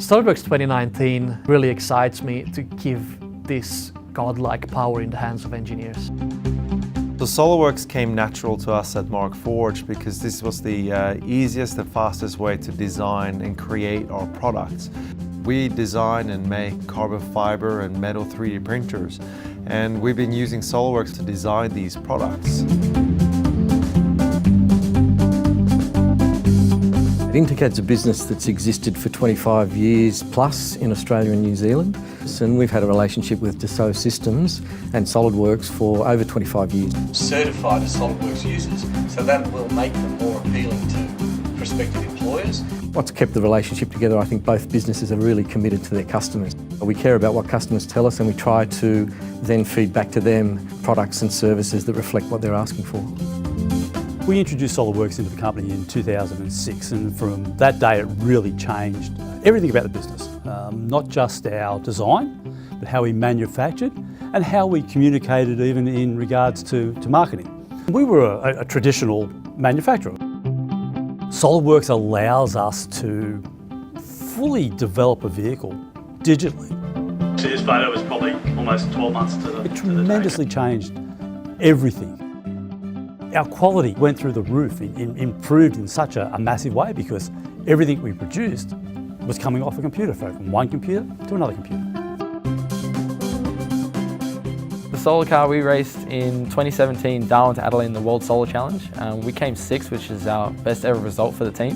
SOLIDWORKS 2019 really excites me to give this godlike power in the hands of engineers. So SOLIDWORKS came natural to us at Markforged because this was the easiest and fastest way to design and create our products. We design and make carbon fiber and metal 3D printers, and we've been using SOLIDWORKS to design these products. InterCAD's a business that's existed for 25 years plus in Australia and New Zealand, and we've had a relationship with Dassault Systèmes and SOLIDWORKS for over 25 years. Certified as SOLIDWORKS users, so that will make them more appealing to prospective employers. What's kept the relationship together, I think both businesses are really committed to their customers. We care about what customers tell us, and we try to then feed back to them products and services that reflect what they're asking for. We introduced SOLIDWORKS into the company in 2006, and from that day it really changed everything about the business. Not just our design, but how we manufactured and how we communicated, even in regards to marketing. We were a traditional manufacturer. SOLIDWORKS allows us to fully develop a vehicle digitally. So this photo was probably almost 12 months to the It tremendously changed everything. Our quality went through the roof, improved in such a massive way because everything we produced was coming off a computer, from one computer to another computer. The solar car we raced in 2017 Darwin to Adelaide in the World Solar Challenge. We came 6th, which is our best ever result for the team.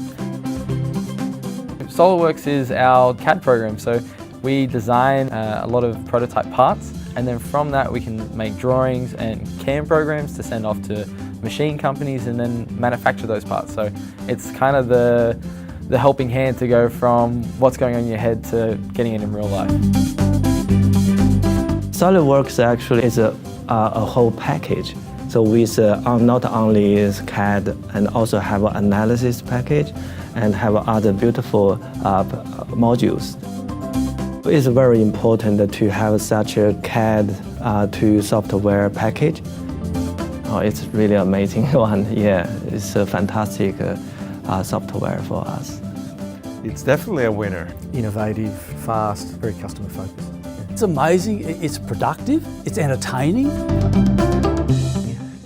SOLIDWORKS is our CAD program, so we design a lot of prototype parts, and then from that we can make drawings and CAM programs to send off to machine companies and then manufacture those parts. So it's kind of the helping hand to go from what's going on in your head to getting it in real life. SOLIDWORKS actually is a whole package. So with not only CAD and also have an analysis package and have other beautiful modules. It's very important to have such a CAD to software package. Oh, it's really amazing one. Yeah, it's a fantastic software for us. It's definitely a winner. Innovative, fast, very customer focused. It's amazing, it's productive, it's entertaining.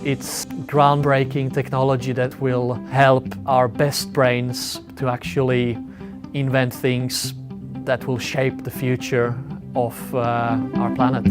It's groundbreaking technology that will help our best brains to actually invent things that will shape the future of our planet.